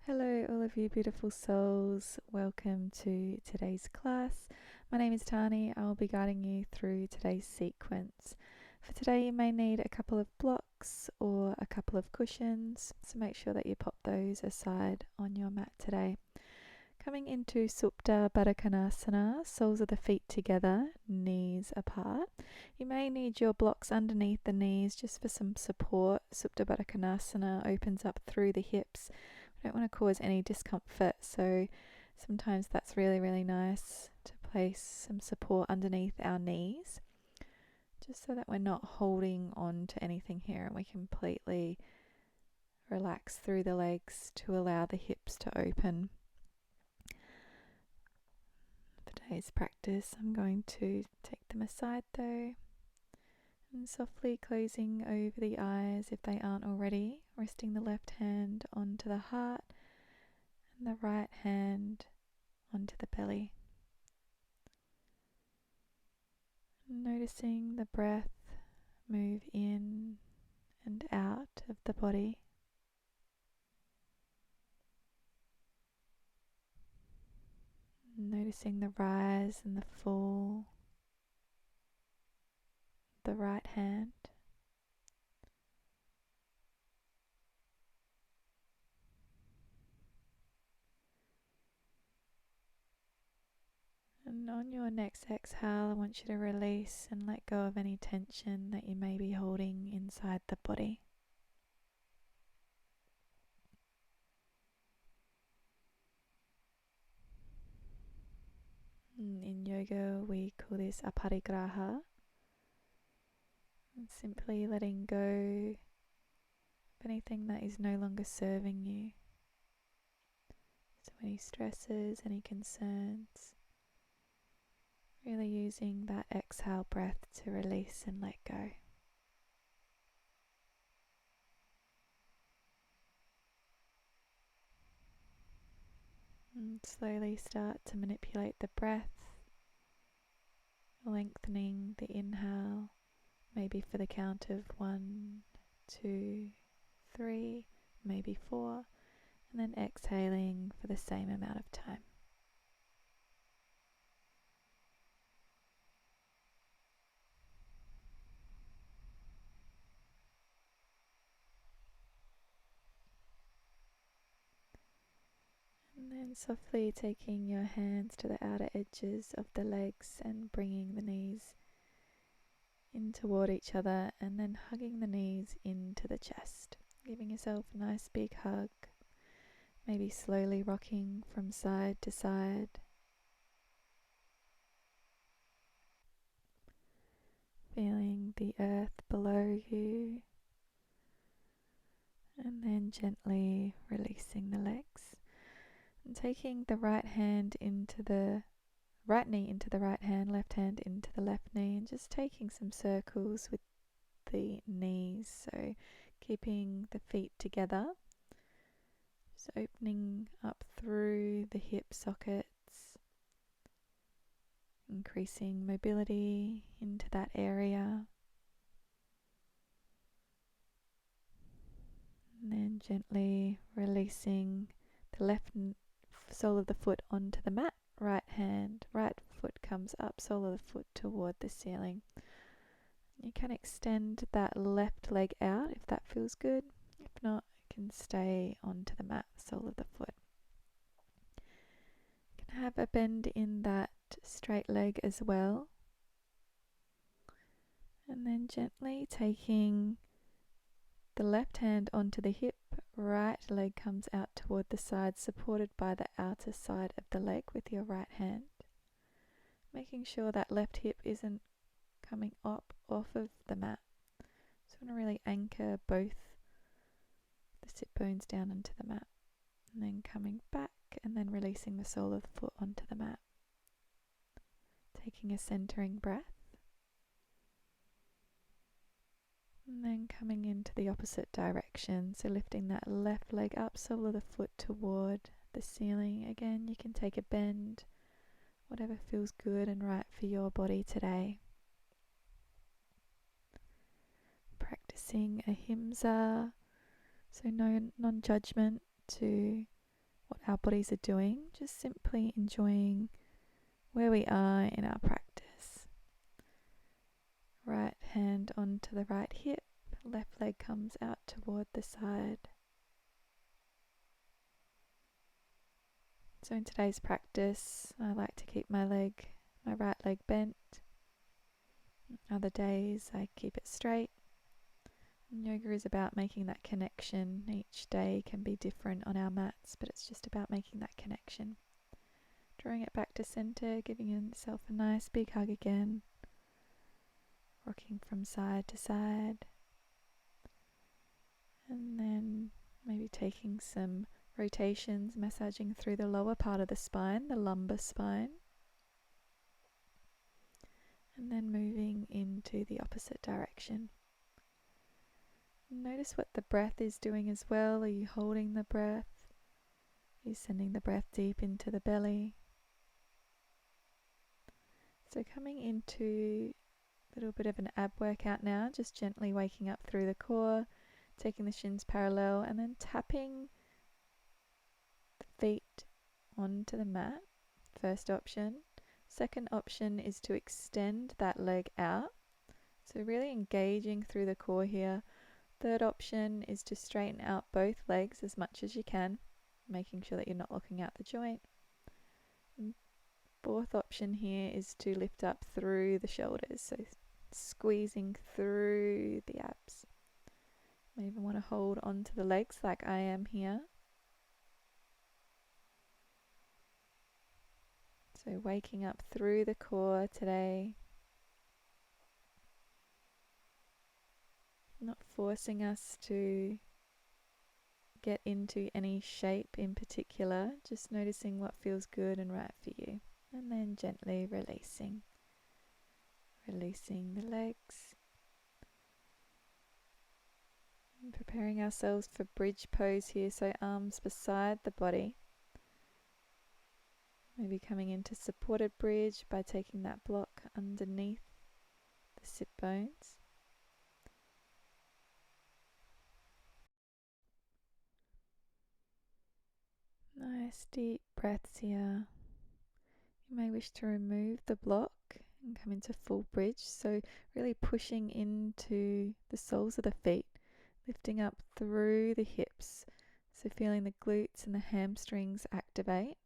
Hello, all of you beautiful souls. Welcome to today's class. My name is Tani. I will be guiding you through today's sequence. For today, you may need a couple of blocks or a couple of cushions, so make sure that you pop those aside on your mat today. Coming into Supta Baddha Konasana, soles of the feet together, knees apart. You may need your blocks underneath the knees just for some support. Supta Baddha Konasana opens up through the hips. We don't want to cause any discomfort, so sometimes that's really nice to place some support underneath our knees, just so that we're not holding on to anything here and we completely relax through the legs to allow the hips to open. For today's practice, I'm going to take them aside though, and softly closing over the eyes if they aren't already, resting the left hand onto the heart and the right hand onto the belly. Noticing the breath move in and out of the body. Noticing the rise and the fall of the right hand. And on your next exhale, I want you to release and let go of any tension that you may be holding inside the body. In yoga, we call this aparigraha. And simply letting go of anything that is no longer serving you. So any stresses, any concerns, really using that exhale breath to release and let go. And slowly start to manipulate the breath, lengthening the inhale, maybe for the count of 1, 2, 3, maybe 4, and then exhaling for the same amount of time. And then softly taking your hands to the outer edges of the legs and bringing the knees in toward each other, and then hugging the knees into the chest, giving yourself a nice big hug, maybe slowly rocking from side to side. Feeling the earth below you, and then gently releasing the legs. And taking the right hand into the right knee into the right hand, left hand into the left knee, and just taking some circles with the knees. So keeping the feet together, just opening up through the hip sockets, increasing mobility into that area. And then gently releasing the left sole of the foot onto the mat. Right foot comes up, sole of the foot toward the ceiling. You can extend that left leg out if that feels good. If not, it can stay onto the mat, sole of the foot. You can have a bend in that straight leg as well. And then gently taking the left hand onto the hip, right leg comes out toward the side, supported by the outer side of the leg with your right hand. Making sure that left hip isn't coming up off of the mat. So I want to really anchor both the sit bones down into the mat, and then coming back and then releasing the sole of the foot onto the mat. Taking a centering breath. And then coming into the opposite direction, so lifting that left leg up, sole of the foot toward the ceiling. Again, you can take a bend, whatever feels good and right for your body today. Practicing ahimsa, so no non-judgment, to what our bodies are doing, just simply enjoying where we are in our practice. Right hand onto the right hip, left leg comes out toward the side. So in today's practice, I like to keep my right leg bent. Other days I keep it straight. And yoga is about making that connection. Each day can be different on our mats, but it's just about making that connection. Drawing it back to center, giving yourself a nice big hug again. Rocking from side to side. And then maybe taking some rotations, massaging through the lower part of the spine, the lumbar spine. And then moving into the opposite direction. Notice what the breath is doing as well. Are you holding the breath? Are you sending the breath deep into the belly? So coming into a little bit of an ab workout now, just gently waking up through the core, taking the shins parallel and then tapping the feet onto the mat. First option. Second option is to extend that leg out. So really engaging through the core here. Third option is to straighten out both legs as much as you can, making sure that you're not locking out the joint. And fourth option here is to lift up through the shoulders, so squeezing through the abs. You even want to hold onto the legs like I am here. So waking up through the core today. Not forcing us to get into any shape in particular, just noticing what feels good and right for you. And then gently releasing. Releasing the legs. And preparing ourselves for bridge pose here, so arms beside the body. Maybe coming into supported bridge by taking that block underneath the sit bones. Nice deep breaths here. You may wish to remove the block and come into full bridge, so really pushing into the soles of the feet, lifting up through the hips, so feeling the glutes and the hamstrings activate,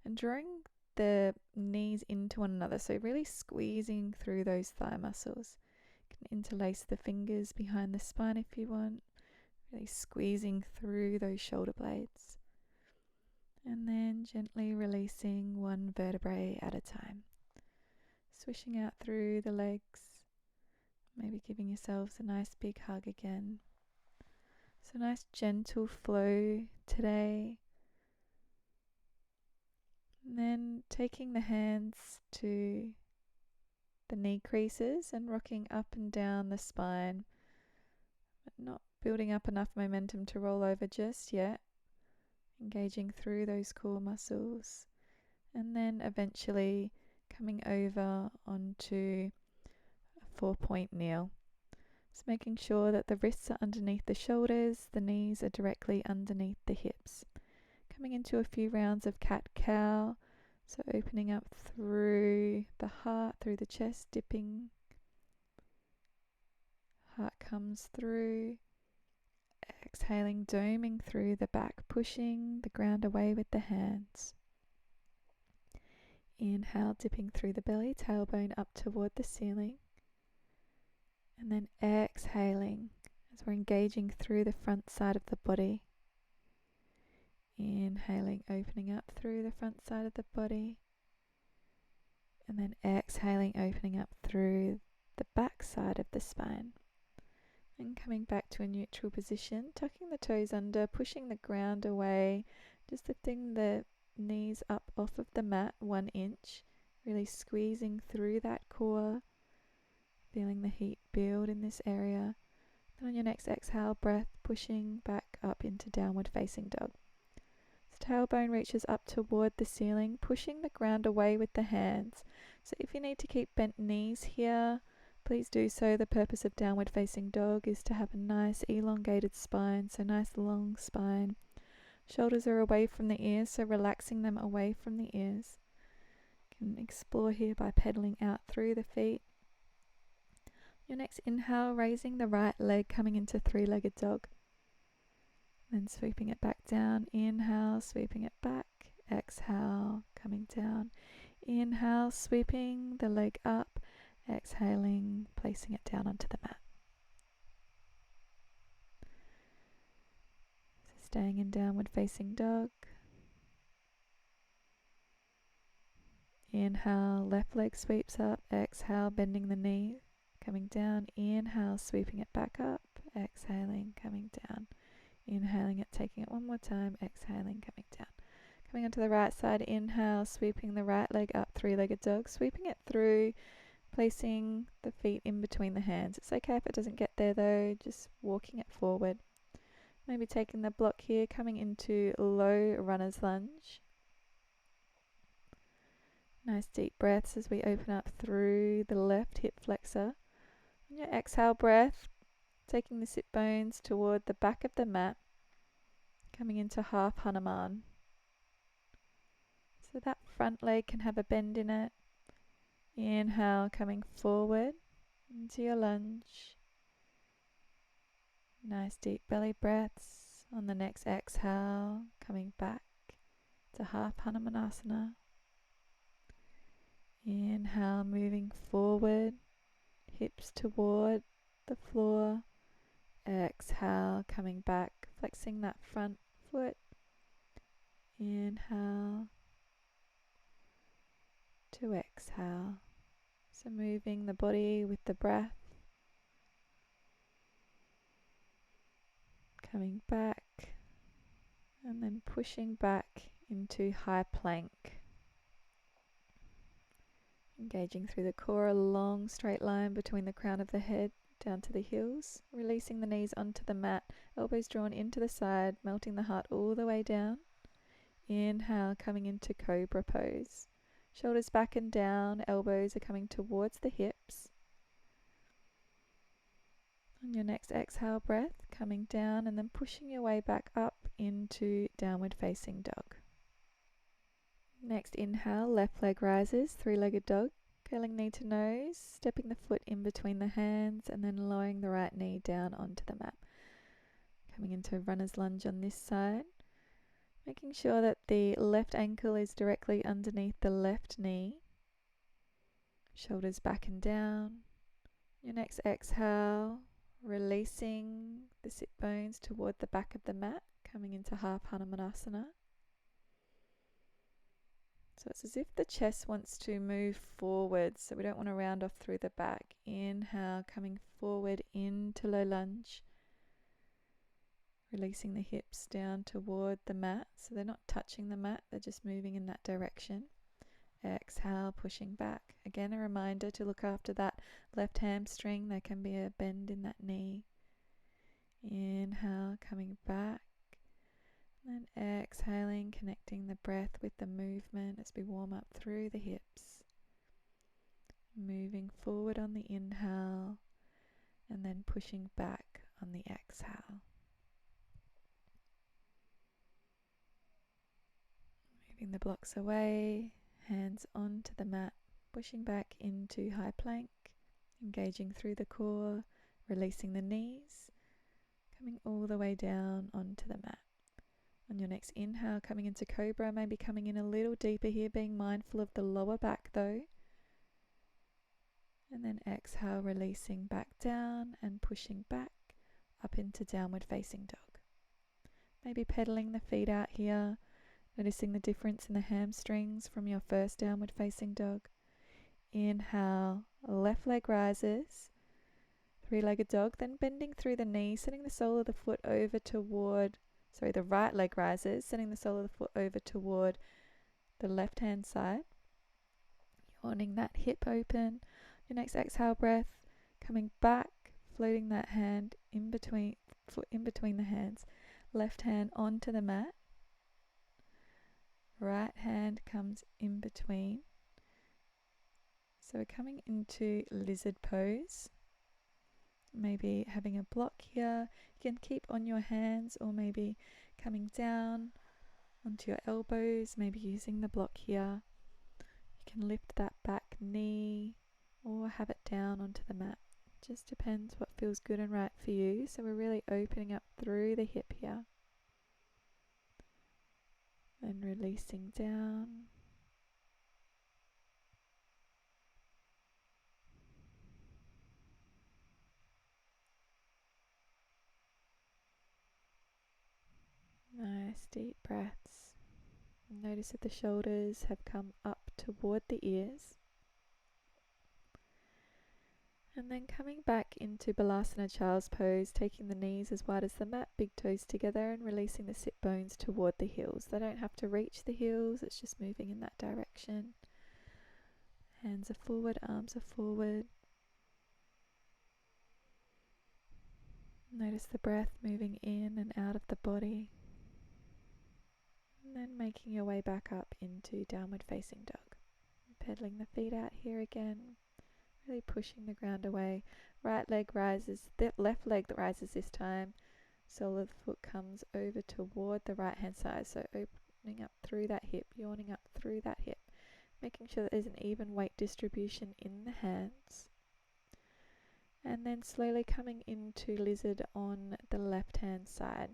and drawing the knees into one another, so really squeezing through those thigh muscles. You can interlace the fingers behind the spine if you want, really squeezing through those shoulder blades. And then gently releasing one vertebrae at a time. Swishing out through the legs, maybe giving yourselves a nice big hug again. So nice gentle flow today. And then taking the hands to the knee creases and rocking up and down the spine, but not building up enough momentum to roll over just yet. Engaging through those core muscles, and then eventually coming over onto a 4-point kneel. So making sure that the wrists are underneath the shoulders, the knees are directly underneath the hips. Coming into a few rounds of cat-cow, so opening up through the heart, through the chest, dipping. Heart comes through. Exhaling, doming through the back, pushing the ground away with the hands. Inhale, dipping through the belly, tailbone up toward the ceiling. And then exhaling as we're engaging through the front side of the body. Inhaling, opening up through the front side of the body. And then exhaling, opening up through the back side of the spine. And coming back to a neutral position, tucking the toes under, pushing the ground away, just lifting the knees up off of the mat 1 inch, really squeezing through that core, feeling the heat build in this area. Then on your next exhale, breath pushing back up into downward facing dog. So tailbone reaches up toward the ceiling, pushing the ground away with the hands. So if you need to keep bent knees here, please do so. The purpose of downward facing dog is to have a nice elongated spine, so nice long spine, Shoulders are away from the ears, so relaxing them away from the ears. You can explore here by pedaling out through the feet. Your next inhale, raising the right leg, coming into three-legged dog. Then sweeping it back down. Inhale, sweeping it back. Exhale, coming down. Inhale, sweeping the leg up. Exhaling, placing it down onto the mat. So staying in downward facing dog. Inhale, left leg sweeps up. Exhale, bending the knee, coming down. Inhale, sweeping it back up. Exhaling, coming down. Inhaling it, taking it one more time. Exhaling, coming down. Coming onto the right side. Inhale, sweeping the right leg up. Three-legged dog. Sweeping it through, placing the feet in between the hands. It's okay if it doesn't get there though, just walking it forward. Maybe taking the block here, coming into low runner's lunge. Nice deep breaths as we open up through the left hip flexor. On your exhale breath, taking the sit bones toward the back of the mat, coming into half Hanuman. So that front leg can have a bend in it. Inhale, coming forward into your lunge. Nice deep belly breaths. On the next exhale, coming back to half Hanumanasana. Inhale, moving forward, hips toward the floor. Exhale, coming back, flexing that front foot. Inhale to exhale. So moving the body with the breath. Coming back and then pushing back into high plank. Engaging through the core, a long straight line between the crown of the head down to the heels. Releasing the knees onto the mat, elbows drawn into the side, melting the heart all the way down. Inhale, coming into cobra pose. Shoulders back and down, elbows are coming towards the hips. On your next exhale breath, coming down and then pushing your way back up into downward facing dog. Next inhale, left leg rises, three-legged dog. Curling knee to nose, stepping the foot in between the hands and then lowering the right knee down onto the mat. Coming into runner's lunge on this side. Making sure that the left ankle is directly underneath the left knee. Shoulders back and down. Your next exhale, releasing the sit bones toward the back of the mat, coming into half Hanumanasana. So it's as if the chest wants to move forward, so we don't want to round off through the back. Inhale, coming forward into low lunge. Releasing the hips down toward the mat, so they're not touching the mat, they're just moving in that direction. Exhale, pushing back. Again, a reminder to look after that left hamstring. There can be a bend in that knee. Inhale, coming back. And exhaling, connecting the breath with the movement as we warm up through the hips. Moving forward on the inhale and then pushing back on the exhale. Moving the blocks away, hands onto the mat, pushing back into high plank, engaging through the core, releasing the knees, coming all the way down onto the mat. On your next inhale, coming into cobra, maybe coming in a little deeper here, being mindful of the lower back though. And then exhale, releasing back down and pushing back up into downward facing dog. Maybe pedaling the feet out here, noticing the difference in the hamstrings from your first downward facing dog. Inhale, left leg rises, three-legged dog, then bending through the knee, sending the sole of the foot over toward the right leg rises, sending the sole of the foot over toward the left hand side. Yawning that hip open. Your next exhale breath, coming back, floating that hand in between, foot in between the hands. Left hand onto the mat. Right hand comes in between. So we're coming into lizard pose. Maybe having a block here. You can keep on your hands or maybe Coming down onto your elbows, maybe using the block here. You can lift that back knee or have it down onto the mat. Just depends what feels good and right for you. So we're really opening up through the hip here. Then releasing down. Nice deep breaths. Notice that the shoulders have come up toward the ears. And then coming back into Balasana Child's Pose, taking the knees as wide as the mat, big toes together, and releasing the sit bones toward the heels. They don't have to reach the heels, it's just moving in that direction. Hands are forward, arms are forward. Notice the breath moving in and out of the body. And then making your way back up into downward facing dog. Pedaling the feet out here again. Really pushing the ground away. Right leg rises, the left leg that rises this time. Sole of the foot comes over toward the right hand side. So opening up through that hip, yawning up through that hip. Making sure that there's an even weight distribution in the hands. And then slowly coming into lizard on the left hand side.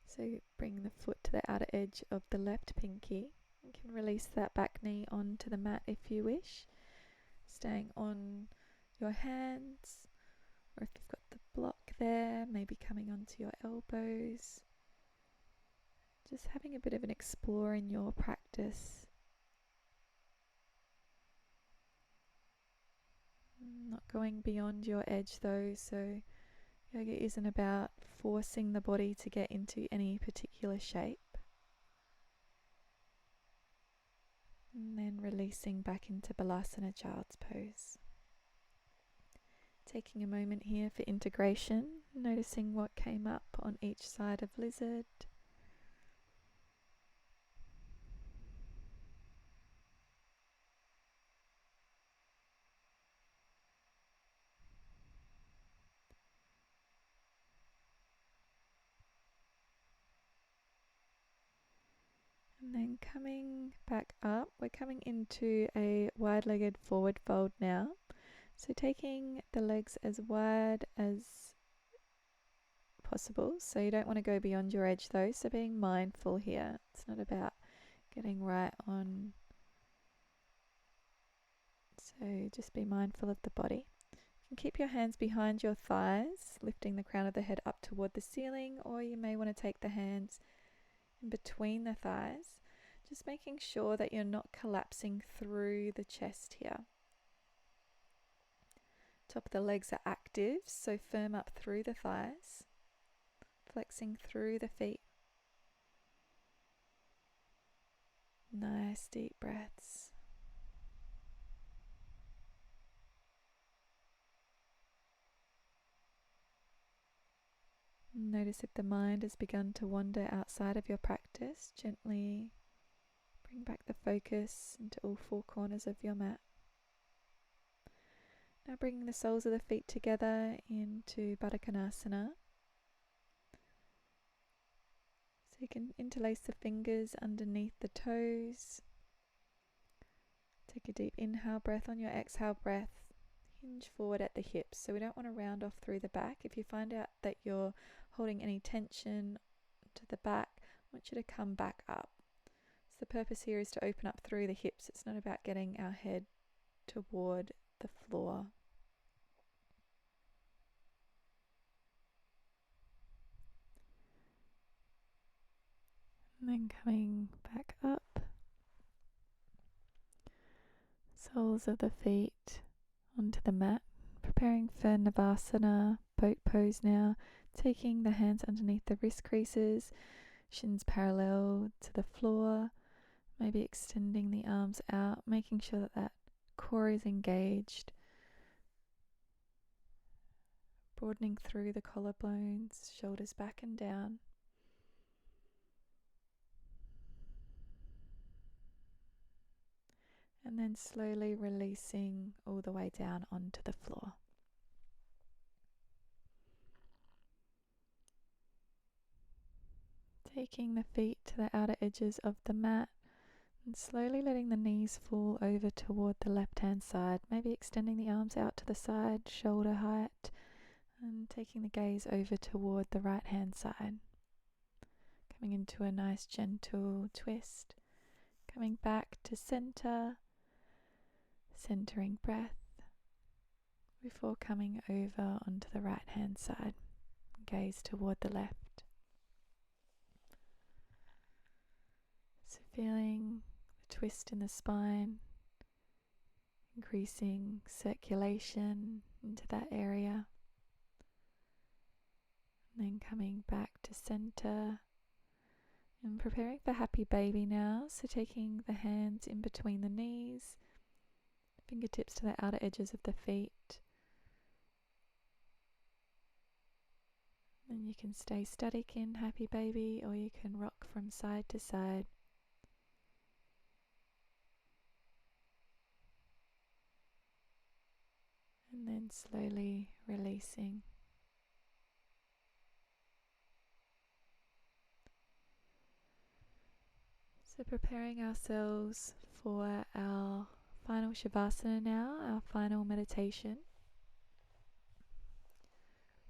So bring the foot to the outer edge of the left pinky. You can release that back knee onto the mat if you wish. Staying on your hands, or if you've got the block there, maybe coming onto your elbows. Just having a bit of an explore in your practice. Not going beyond your edge though, so yoga isn't about forcing the body to get into any particular shape. And then releasing back into Balasana Child's Pose. Taking a moment here for integration, noticing what came up on each side of lizard. And then coming back up, we're coming into a wide-legged forward fold now. So taking the legs as wide as possible. So you don't want to go beyond your edge though. So being mindful here. It's not about getting right on. So just be mindful of the body. You can keep your hands behind your thighs, lifting the crown of the head up toward the ceiling, or you may want to take the hands in between the thighs, just making sure that you're not collapsing through the chest here. Top of the legs are active, so firm up through the thighs, flexing through the feet. Nice deep breaths. Notice if the mind has begun to wander outside of your practice. Gently bring back the focus into all four corners of your mat. Now bringing the soles of the feet together into Baddha Konasana. So you can interlace the fingers underneath the toes. Take a deep inhale breath. On your exhale breath, hinge forward at the hips. So we don't want to round off through the back. If you find out that you're holding any tension to the back, I want you to come back up. So the purpose here is to open up through the hips. It's not about getting our head toward the floor. And then coming back up. Soles of the feet onto the mat. Preparing for Navasana, boat pose now. Taking the hands underneath the wrist creases, shins parallel to the floor, maybe extending the arms out, making sure that that core is engaged, broadening through the collarbones, shoulders back and down. And then slowly releasing all the way down onto the floor. Taking the feet to the outer edges of the mat and slowly letting the knees fall over toward the left hand side, maybe extending the arms out to the side, shoulder height, and taking the gaze over toward the right hand side. Coming into a nice gentle twist, coming back to center, centering breath before coming over onto the right hand side. Gaze toward the left. So feeling the twist in the spine, increasing circulation into that area. And then coming back to center and preparing for happy baby now. So taking the hands in between the knees, fingertips to the outer edges of the feet. And you can stay static in happy baby, or you can rock from side to side. And then slowly releasing. So preparing ourselves for our final Shavasana now, our final meditation.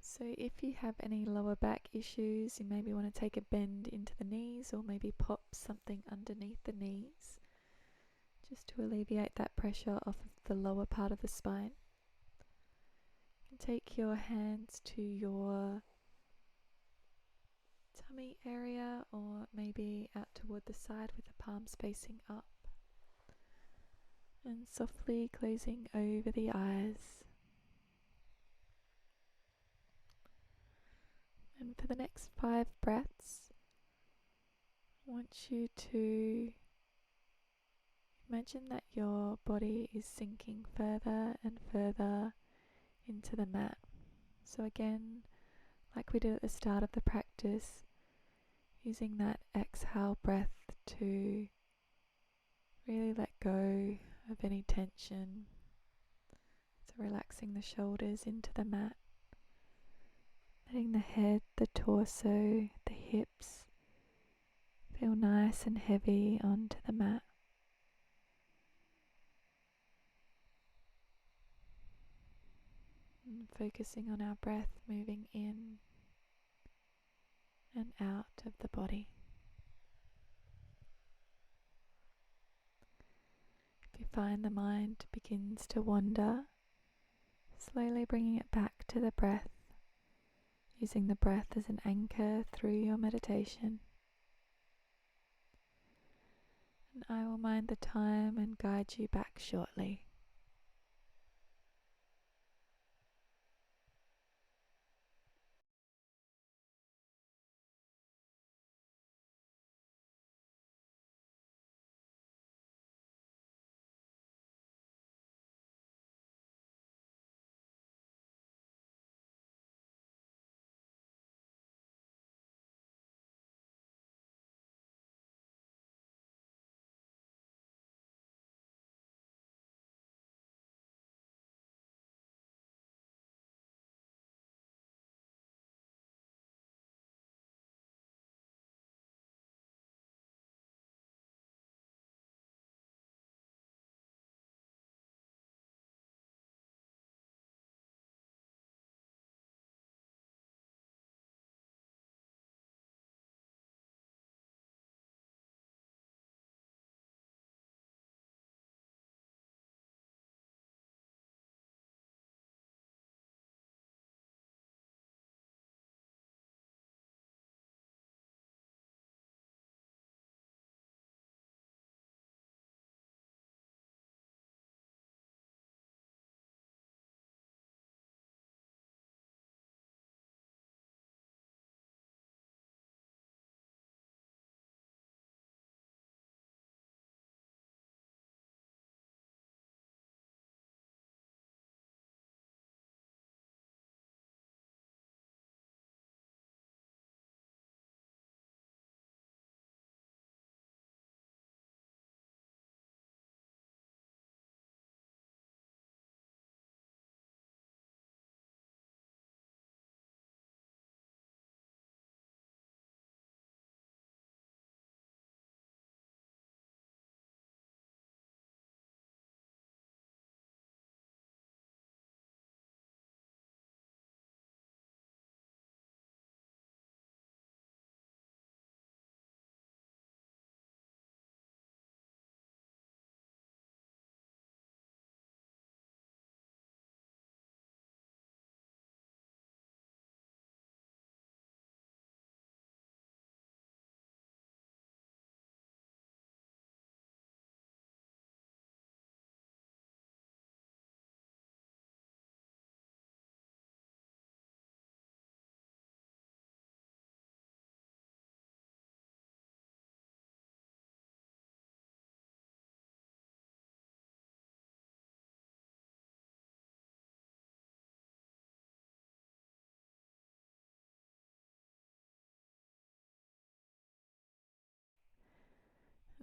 So if you have any lower back issues, you maybe want to take a bend into the knees or maybe pop something underneath the knees just to alleviate that pressure off of the lower part of the spine. You can take your hands to your tummy area or maybe out toward the side with the palms facing up, and softly closing over the eyes. And for the next 5 breaths, I want you to imagine that your body is sinking further and further into the mat. So again, like we did at the start of the practice, using that exhale breath to really let go of any tension. So relaxing the shoulders into the mat, letting the head, the torso, the hips feel nice and heavy onto the mat. And focusing on our breath moving in and out of the body. If you find the mind begins to wander, slowly bringing it back to the breath, using the breath as an anchor through your meditation. And I will mind the time and guide you back shortly.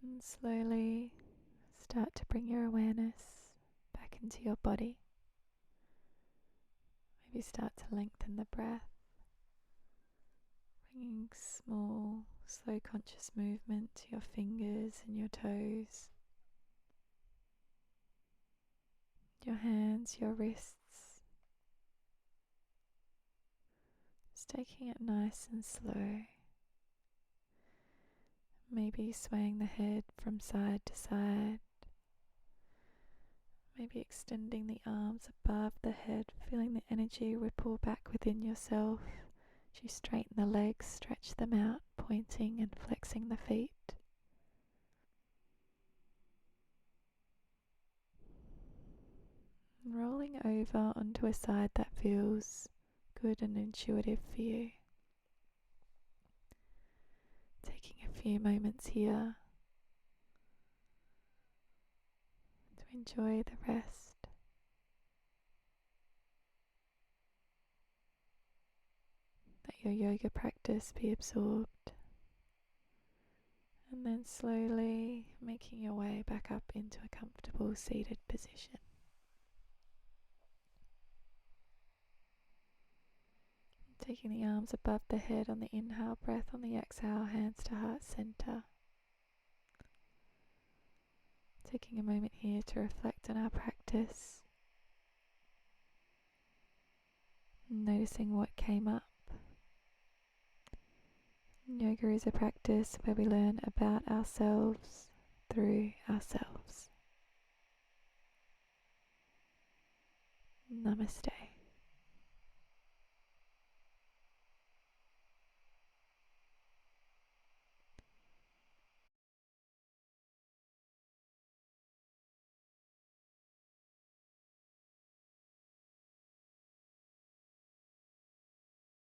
And slowly start to bring your awareness back into your body. Maybe start to lengthen the breath, bringing small, slow conscious movement to your fingers and your toes, your hands, your wrists. Just taking it nice and slow. Maybe swaying the head from side to side. Maybe extending the arms above the head, feeling the energy ripple back within yourself as you straighten the legs, stretch them out, pointing and flexing the feet. And rolling over onto a side that feels good and intuitive for you. Taking a few moments here to enjoy the rest. Let your yoga practice be absorbed. And then slowly making your way back up into a comfortable seated position. Taking the arms above the head on the inhale breath, on the exhale, hands to heart center. Taking a moment here to reflect on our practice. Noticing what came up. Yoga is a practice where we learn about ourselves through ourselves. Namaste.